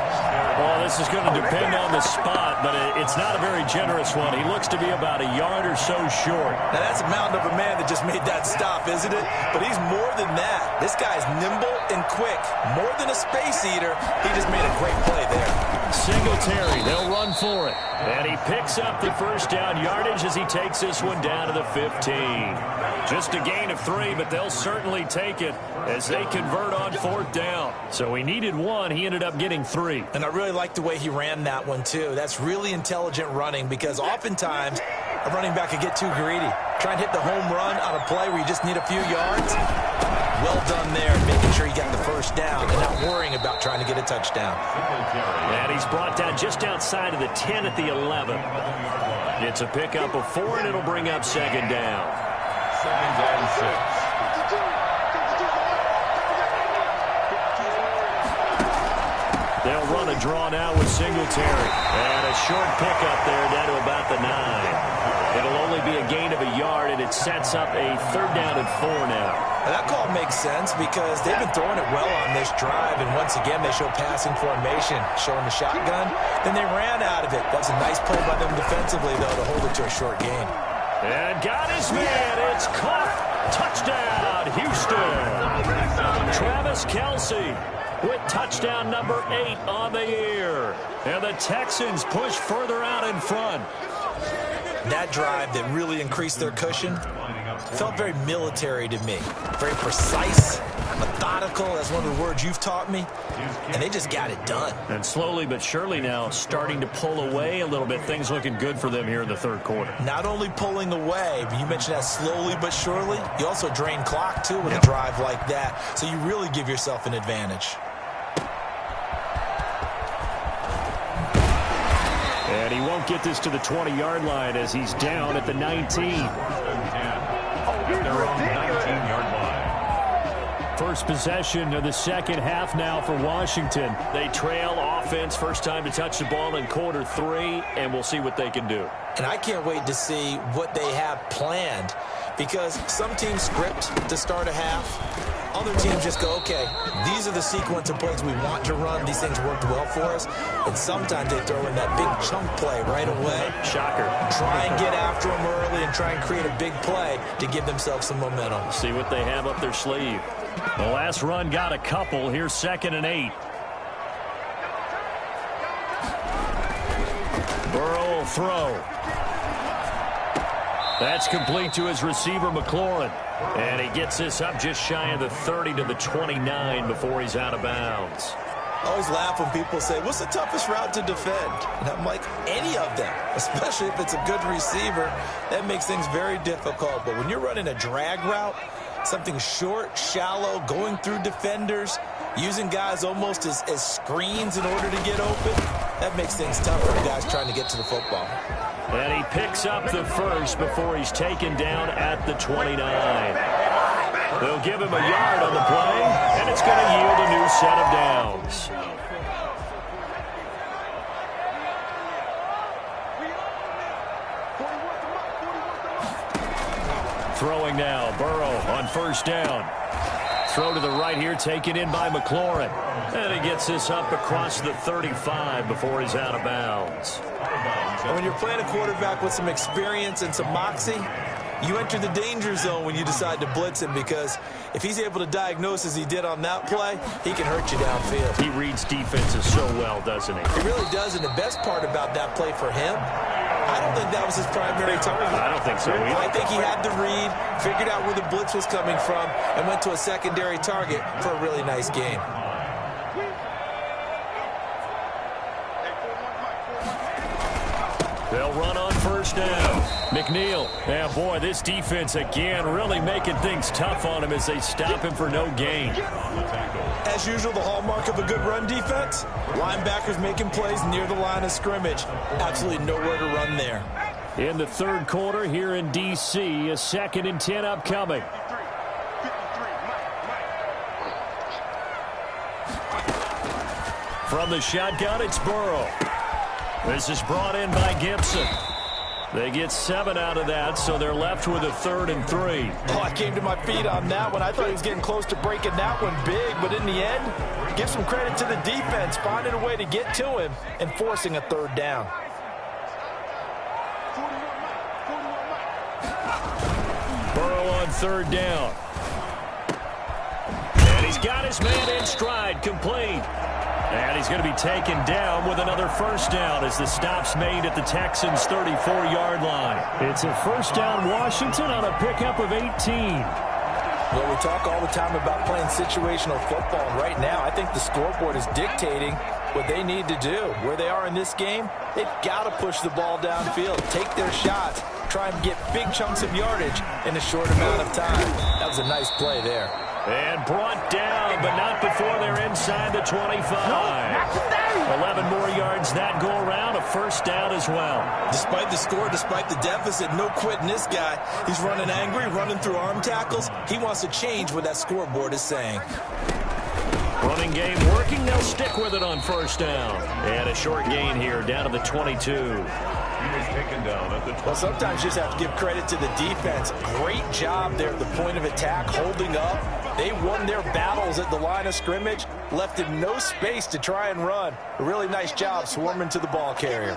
Well, this is going to depend on the spot, but it's not a very generous one. He looks to be about a yard or so short. Now, that's a mountain of a man that just made that stop, isn't it? But he's more than that. This guy's nimble and quick. More than a space eater, he just made a great play there. Singletary, they'll run for it. And he picks up the first down yardage as he takes this one down to the 15. Just a gain of 3, but they'll certainly take it as they convert on 4th down. So he needed 1. He ended up getting 3. And I really like the way he ran that one, too. That's really intelligent running, because oftentimes a running back could get too greedy. Try and hit the home run on a play where you just need a few yards. Well done there, making sure he got the first down and not worrying about trying to get a touchdown. And he's brought down just outside of the 10 at the 11. It's a pickup of 4, and it'll bring up second down. 2nd and 6. They'll run a draw now with Singletary. And a short pickup there down to about the 9. It'll only be a gain of a yard, and it sets up a 3rd down and 4 now. And that call makes sense because they've been throwing it well on this drive, and once again they show passing formation, showing the shotgun. Then they ran out of it. That's a nice play by them defensively, though, to hold it to a short gain. And got his man. It's caught. Touchdown, Houston. Travis Kelce with touchdown number 8 on the year. And the Texans push further out in front. That drive that really increased their cushion felt very military to me. Very precise, methodical, that's one of the words you've taught me. And they just got it done. And slowly but surely now starting to pull away a little bit. Things looking good for them here in the 3rd quarter. Not only pulling away, but you mentioned that slowly but surely. You also drain clock, too, with a drive like that. So you really give yourself an advantage. And he won't get this to the 20-yard line as he's down at the 19. They're on the 19-yard line. First possession of the second half now for Washington. They trail offense, first time to touch the ball in quarter 3, and we'll see what they can do. And I can't wait to see what they have planned, because some teams script to start a half. Other teams just go, okay, these are the sequence of plays we want to run. These things worked well for us. And sometimes they throw in that big chunk play right away. Shocker. Try and get after them early and try and create a big play to give themselves some momentum. See what they have up their sleeve. The last run got a couple. Here's 2nd and 8. Burrow will throw. That's complete to his receiver, McLaurin. And he gets this up just shy of the 30 to the 29 before he's out of bounds. I always laugh when people say, what's the toughest route to defend? And I'm like, any of them, especially if it's a good receiver. That makes things very difficult. But when you're running a drag route, something short, shallow, going through defenders, using guys almost as screens in order to get open, that makes things tough for guys trying to get to the football. And he picks up the first before he's taken down at the 29. They'll give him a yard on the play, and it's going to yield a new set of downs. Throwing now, Burrow on first down. Throw to the right here, taken in by McLaurin. And he gets this up across the 35 before he's out of bounds. And when you're playing a quarterback with some experience and some moxie, you enter the danger zone when you decide to blitz him, because if he's able to diagnose as he did on that play, he can hurt you downfield. He reads defenses so well, doesn't he? He really does, and the best part about that play for him, I I don't think that was his primary target. I don't think so either. I think he had the read, figured out where the blitz was coming from, and went to a secondary target for a really nice game. They'll run on first down. McNeil. Yeah, boy, this defense again really making things tough on him as they stop him for no gain. As usual, the hallmark of a good run defense, linebackers making plays near the line of scrimmage. Absolutely nowhere to run there. In the third quarter here in D.C., a 2nd and 10 upcoming. From the shotgun, it's Burrow. This is brought in by Gibson. They get 7 out of that, so they're left with a 3rd and 3. Oh, I came to my feet on that one. I thought he was getting close to breaking that one big, but in the end, give some credit to the defense, finding a way to get to him and forcing a 3rd down. Burrow on 3rd down. And he's got his man in stride, complete. And he's going to be taken down with another 1st down as the stop's made at the Texans' 34-yard line. It's a 1st down Washington on a pickup of 18. Well, we talk all the time about playing situational football, and right now I think the scoreboard is dictating what they need to do. Where they are in this game, they've got to push the ball downfield, take their shots, try and get big chunks of yardage in a short amount of time. That was a nice play there. And brought down, but not before they're inside the 25. 11 more yards that go around, a 1st down as well. Despite the score, despite the deficit, no quitting this guy. He's running angry, running through arm tackles. He wants to change what that scoreboard is saying. Running game working, they'll stick with it on 1st down. And a short gain here, down to the 22. He was taken down at the 20. Well, sometimes you just have to give credit to the defense. Great job there at the point of attack, holding up. They won their battles at the line of scrimmage, left him no space to try and run. A really nice job swarming to the ball carrier.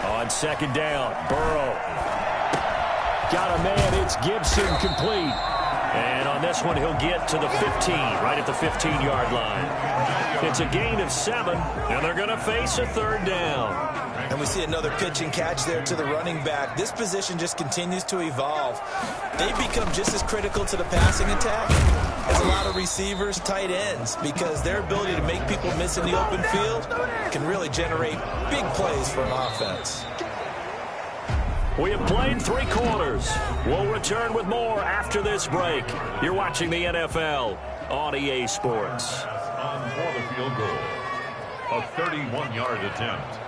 On 2nd down, Burrow. Got a man, it's Gibson, complete. And on this one, he'll get to the 15, right at the 15-yard line. It's a gain of 7, and they're going to face a 3rd down. And we see another pitch and catch there to the running back. This position just continues to evolve. They become just as critical to the passing attack as a lot of receivers, tight ends, because their ability to make people miss in the open field can really generate big plays for an offense. We have played 3 quarters. We'll return with more after this break. You're watching the NFL on EA Sports. On for the field goal. A 31-yard attempt.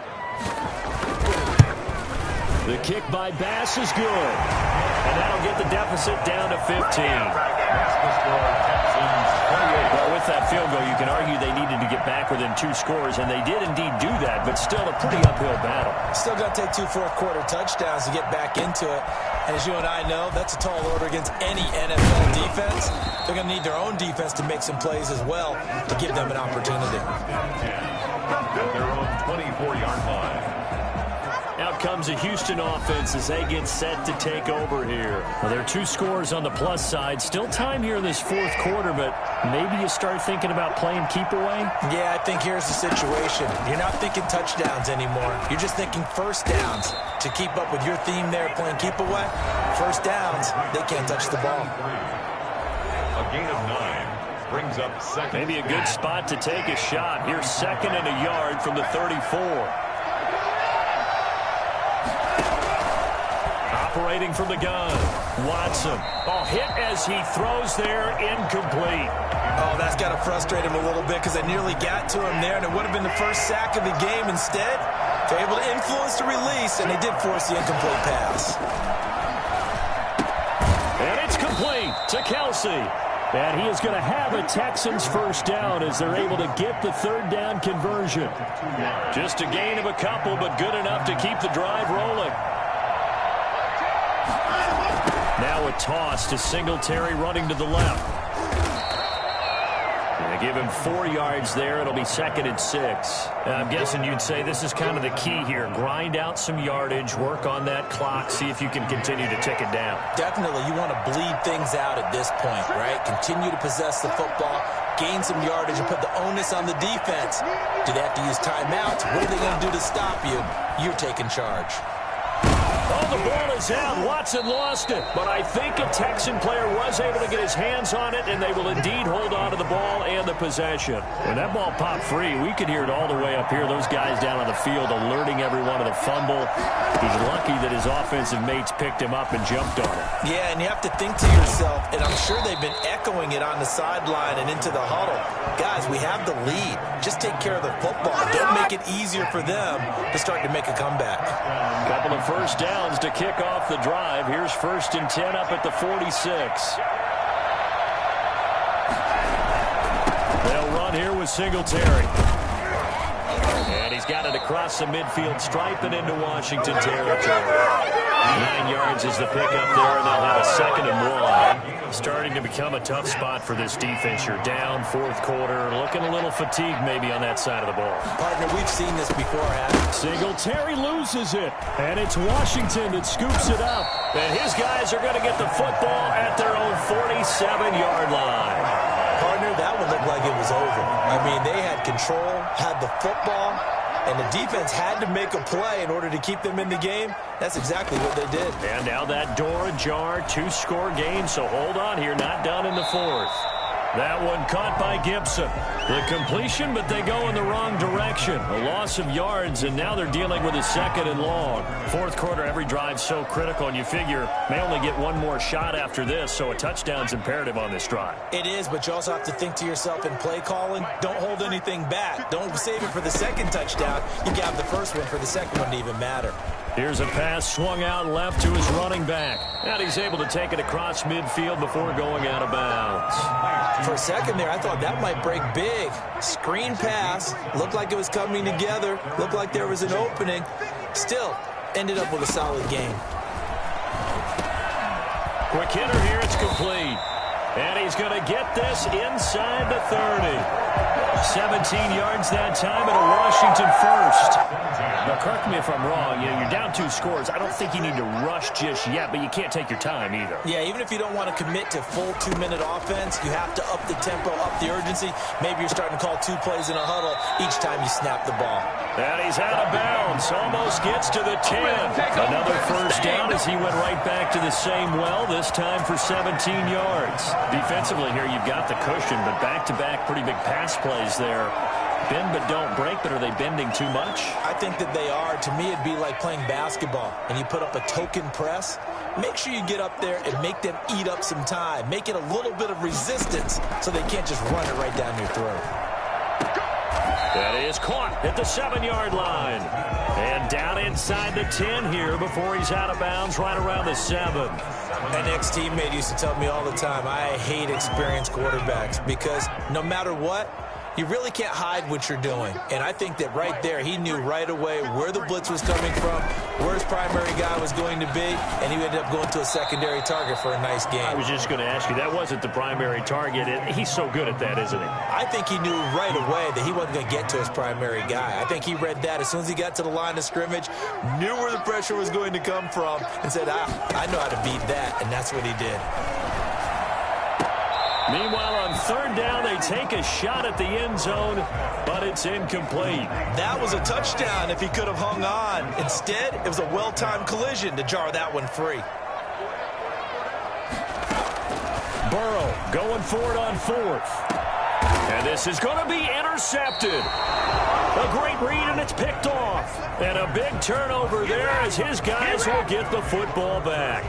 The kick by Bass is good. And that'll get the deficit down to 15. That's the score. Texans 28. Well, with that field goal, you can argue they needed to get back within 2 scores, and they did indeed do that, but still a pretty uphill battle. Still got to take 2 fourth-quarter touchdowns to get back into it. And as you and I know, that's a tall order against any NFL defense. They're going to need their own defense to make some plays as well to give them an opportunity. At their own 24-yard line. Out comes a Houston offense as they get set to take over here. Well, there are 2 scores on the plus side. Still time here in this 4th quarter, but maybe you start thinking about playing keep away? Yeah, I think here's the situation. You're not thinking touchdowns anymore. You're just thinking 1st downs. To keep up with your theme there, playing keep away, 1st downs, they can't touch the ball. A gain of 9 brings up 2nd. Maybe a good spot to take a shot. Here's 2nd and a yard from the 34. Operating from the gun, Watson. Oh, hit as he throws there, incomplete. Oh, that's got to frustrate him a little bit because they nearly got to him there, and it would have been the first sack of the game. Instead, they're able to influence the release, and they did force the incomplete pass. And it's complete to Kelsey. And he is going to have a Texans 1st down as they're able to get the 3rd down conversion. Just a gain of a couple, but good enough to keep the drive rolling. Now a toss to Singletary running to the left. They give him 4 yards there. It'll be 2nd and 6. I'm guessing you'd say this is kind of the key here. Grind out some yardage, work on that clock, see if you can continue to tick it down. Definitely, you want to bleed things out at this point, right? Continue to possess the football, gain some yardage and put the onus on the defense. Do they have to use timeouts? What are they going to do to stop you? You're taking charge. Oh, the ball is out. Watson lost it. But I think a Texan player was able to get his hands on it, and they will indeed hold on to the ball and the possession. When that ball popped free, we could hear it all the way up here. Those guys down on the field alerting everyone of the fumble. He's lucky that his offensive mates picked him up and jumped on it. Yeah, and you have to think to yourself, and I'm sure they've been echoing it on the sideline and into the huddle. Guys, we have the lead. Just take care of the football. Don't make it easier for them to start to make a comeback. A couple of first downs to kick off the drive. Here's 1st and 10 up at the 46. They'll run here with Singletary. And he's got it across the midfield stripe and into Washington territory. 9 yards is the pickup there, and they'll have a 2nd and 1. Starting to become a tough spot for this defense. You're down 4th quarter, looking a little fatigued maybe on that side of the ball. Partner, we've seen this before, haven't we? Singletary loses it, and it's Washington that scoops it up. And his guys are going to get the football at their own 47-yard line. Partner, that one looked like it was over. I mean, they had control, had the football, and the defense had to make a play in order to keep them in the game. That's exactly what they did. And now that door ajar, 2-score game, so hold on here, not done in the 4th. That one caught by Gibson. The completion, but they go in the wrong direction. A loss of yards, and now they're dealing with a 2nd and long. 4th quarter, every drive's so critical, and you figure may only get one more shot after this, so a touchdown's imperative on this drive. It is, but you also have to think to yourself in play calling, don't hold anything back. Don't save it for the 2nd touchdown. You can have the 1st one for the 2nd one to even matter. Here's a pass swung out left to his running back. And he's able to take it across midfield before going out of bounds. For a second there, I thought that might break big. Screen pass. Looked like it was coming together. Looked like there was an opening. Still, ended up with a solid game. Quick hitter here. It's complete. And he's going to get this inside the 30. 17 yards that time and a Washington 1st. Now, correct me if I'm wrong. You're down 2 scores. I don't think you need to rush just yet, but you can't take your time either. Yeah, even if you don't want to commit to full 2-minute offense, you have to up the tempo, up the urgency. Maybe you're starting to call 2 plays in a huddle each time you snap the ball. And he's out of bounds. Almost gets to the 10. Another 1st down as he went right back to the same well, this time for 17 yards. Defensively here, you've got the cushion, but back-to-back pretty big pass plays there. Bend but don't break, but are they bending too much? I think that they are. To me, it'd be like playing basketball, and you put up a token press. Make sure you get up there and make them eat up some time. Make it a little bit of resistance so they can't just run it right down your throat. That is caught at the 7-yard line. And down inside the 10 here before he's out of bounds right around the 7. An ex-teammate used to tell me all the time, I hate experienced quarterbacks because no matter what, you really can't hide what you're doing. And I think that right there, he knew right away where the blitz was coming from, where his primary guy was going to be, and he ended up going to a secondary target for a nice game. I was just going to ask you, that wasn't the primary target. He's so good at that, isn't he? I think he knew right away that he wasn't going to get to his primary guy. I think he read that as soon as he got to the line of scrimmage, knew where the pressure was going to come from, and said, I know how to beat that, and that's what he did. Meanwhile, on 3rd down, they take a shot at the end zone, but it's incomplete. That was a touchdown if he could have hung on. Instead, it was a well-timed collision to jar that one free. Burrow going for it on 4th. And this is going to be intercepted. A great read, and it's picked off. And a big turnover there as his guys will get the football back.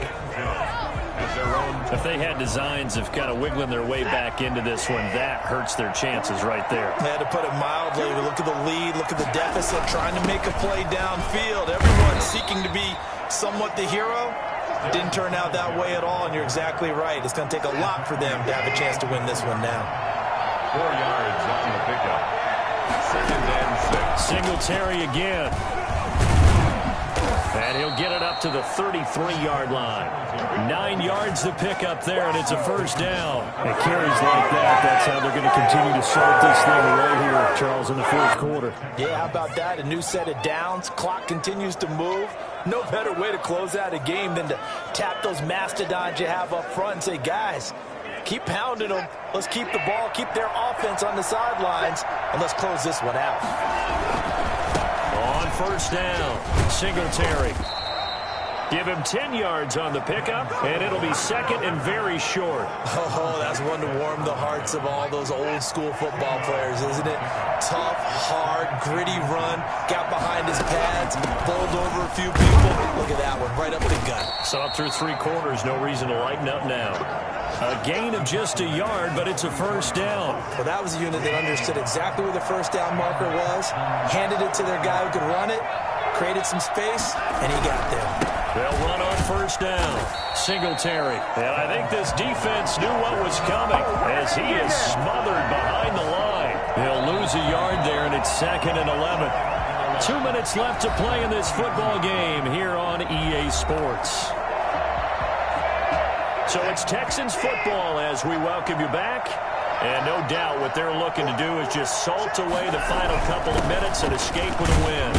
If they had designs of kind of wiggling their way back into this one, that hurts their chances right there. They had to put it mildly. Look at the lead, look at the deficit, trying to make a play downfield. Everyone seeking to be somewhat the hero. Didn't turn out that way at all, and you're exactly right. It's going to take a lot for them to have a chance to win this one now. 4 yards on the pickup. 2nd and 6. Singletary again. And he'll get it up to the 33-yard line. 9 yards to pick up there, and it's a 1st down. It carries like that. That's how they're going to continue to start this thing right here, Charles, in the 4th quarter. Yeah, how about that? A new set of downs. Clock continues to move. No better way to close out a game than to tap those mastodons you have up front and say, guys, Keep pounding them. Let's keep the ball, keep their offense on the sidelines, and let's close this one out. On first down, Singletary. Give him 10 yards on the pickup, and it'll be second and very short. Oh, that's one to warm the hearts of all those old-school football players, isn't it? Tough, hard, gritty run, got behind his pads, bowled over a few people. Look at that one, right up the gut. Saw it through 3 quarters, no reason to lighten up now. A gain of just a yard, but it's a first down. Well, that was a unit that understood exactly where the first down marker was, handed it to their guy who could run it, created some space, and he got there. They'll run on first down. Singletary. And I think this defense knew what was coming as he is smothered behind the line. He'll lose a yard there, and it's second and 11. 2 minutes left to play in this football game here on EA Sports. So it's Texans football as we welcome you back. And no doubt what they're looking to do is just salt away the final couple of minutes and escape with a win.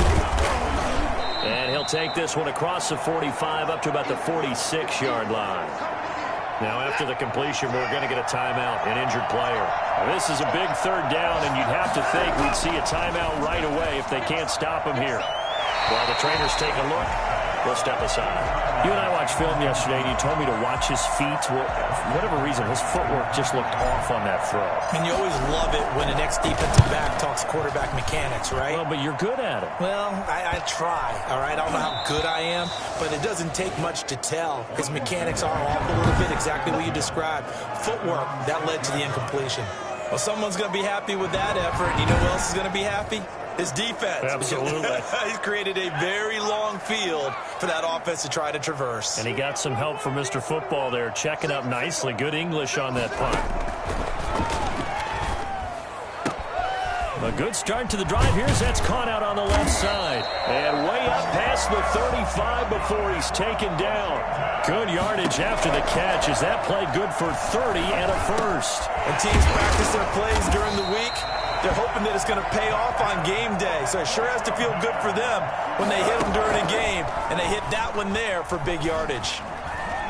And he'll take this one across the 45 up to about the 46-yard line. Now, after the completion, we're going to get a timeout, an injured player. Now, this is a big third down, and you'd have to think we'd see a timeout right away if they can't stop him here. While the trainers take a look, we'll step aside. You and I watched film yesterday, and you told me to watch his feet. Well, for whatever reason, his footwork just looked off on that throw. And you always love it when an ex-defensive back talks quarterback mechanics, right? Well, but you're good at it. Well, I try, all right? I don't know how good I am, but it doesn't take much to tell. His mechanics are off a little bit, exactly what you described. Footwork, that led to the incompletion. Well, someone's going to be happy with that effort. You know who else is going to be happy? His defense. Absolutely. He's created a very long field for that offense to try to traverse. And he got some help from Mr. Football there, checking up nicely. Good English on that punt. A good start to the drive. Here's that's caught out on the left side. And way up past the 35 before he's taken down. Good yardage after the catch as that play good for 30 and a first. And teams practice their plays during the week. They're hoping that it's going to pay off on game day. So it sure has to feel good for them when they hit them during a game. And they hit that one there for big yardage.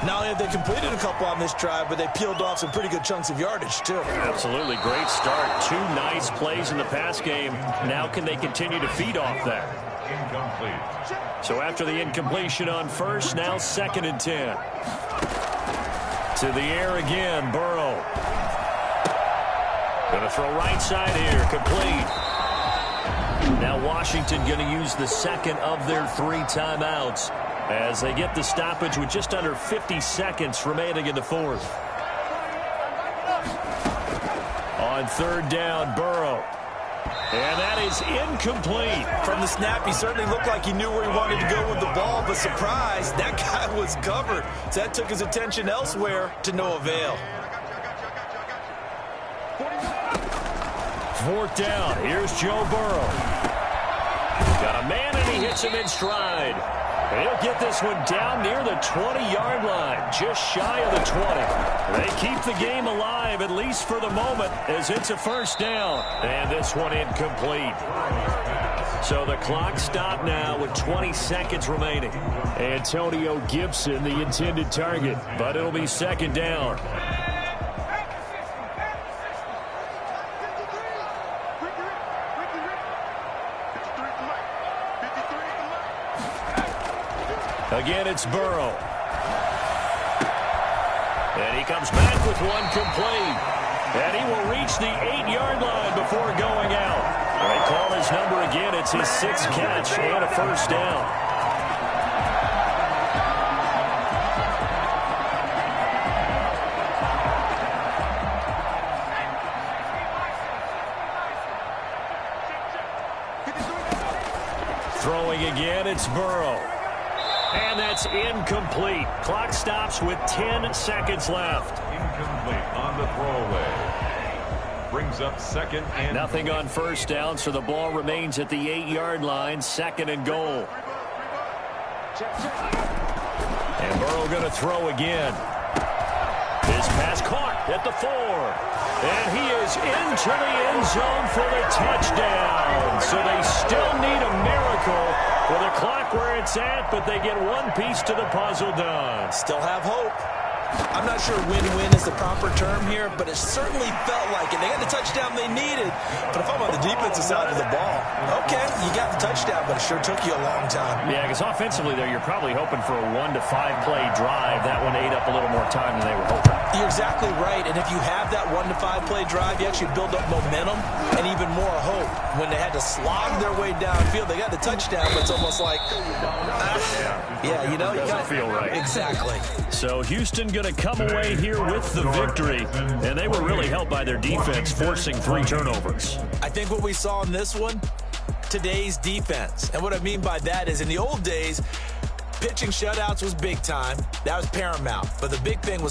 Not only have they completed a couple on this drive, but they peeled off some pretty good chunks of yardage, too. Absolutely. Great start. 2 nice plays in the pass game. Now can they continue to feed off that? Incomplete. So after the incompletion on first, now second and 10. To the air again, Burrow. Going to throw right side here, complete. Now Washington going to use the second of their 3 timeouts as they get the stoppage with just under 50 seconds remaining in the fourth. On third down, Burrow. And that is incomplete. From the snap, he certainly looked like he knew where he wanted to go with the ball, but surprise, that guy was covered. So that took his attention elsewhere to no avail. Fourth down. Here's Joe Burrow. Got a man, and he hits him in stride. And he'll get this one down near the 20-yard line, just shy of the 20. They keep the game alive, at least for the moment, as it's a first down. And this one incomplete. So the clock stopped now with 20 seconds remaining. Antonio Gibson, the intended target, but it'll be second down. Again, it's Burrow. And he comes back with one complete. And he will reach the 8-yard line before going out. They call his number again. It's his 6th catch and a first down. Throwing again, it's Burrow. And that's incomplete. Clock stops with 10 seconds left. Incomplete on the throwaway. Brings up second and... Nothing on first down, so the ball remains at the 8-yard line, second and goal. And Burrow going to throw again. His pass caught at the 4. And he is into the end zone for the touchdown. So they still need a miracle with the clock where it's at, but they get one piece to the puzzle done. Still have hope. I'm not sure win-win is the proper term here, but it certainly felt like it. They got the touchdown they needed, but if I'm on the defensive side of the ball, okay, you got the touchdown, but it sure took you a long time. Yeah, because offensively there, you're probably hoping for a 1 to 5 play drive. That one ate up a little more time than they were hoping. You're exactly right, and if you have that 1 to 5 play drive, you actually build up momentum and even more hope. When they had to slog their way downfield, they got the touchdown, but it's almost like, yeah, you know, you doesn't feel right. Exactly. So Houston going to come away here with the victory, and they were really helped by their defense, forcing 3 turnovers. I think what we saw in this one, today's defense. And what I mean by that is in the old days, pitching shutouts was big time. That was paramount. But the big thing was